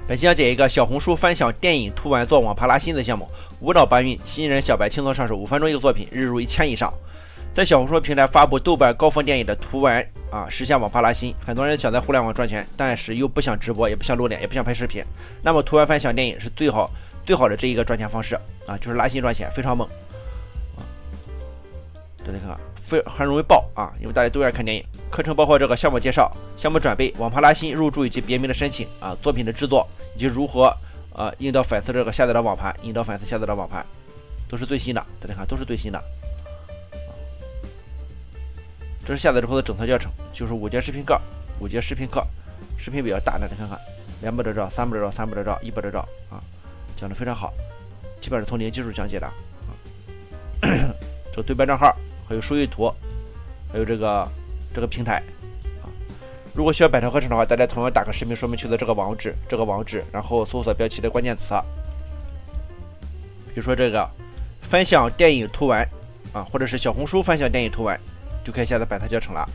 本期讲解一个小红书分享电影图文做网爬拉新的项目，无脑搬运，新人小白轻松上手，5分钟一个作品，日入1000以上。在小红书平台发布豆瓣高分电影的图文实现网爬拉新。很多人想在互联网赚钱，但是又不想直播，也不想露脸，也不想拍视频。那么图文分享电影是最好的这一个赚钱方式就是拉新赚钱，非常猛大家看很容易爆因为大家都爱看电影。课程包括这个项目介绍、项目准备、网爬拉新、入驻以及别名的申请作品的制作以及如何引导粉丝这个下载到网盘，都是最新的。大家看都是最新的。这是下载之后的整套教程，就是5节视频课，视频比较大，大家看看2步的照、3步的照、3步的照、1步的照讲的非常好，基本是从零基础讲解的这个对标账号，还有数据图，还有这个平台如果需要百条课程的话，大家同样打开视频说明区的这个网址，然后搜索标题的关键词，比如说这个分享电影图文或者是小红书分享电影图文，就可以下载百条教程了。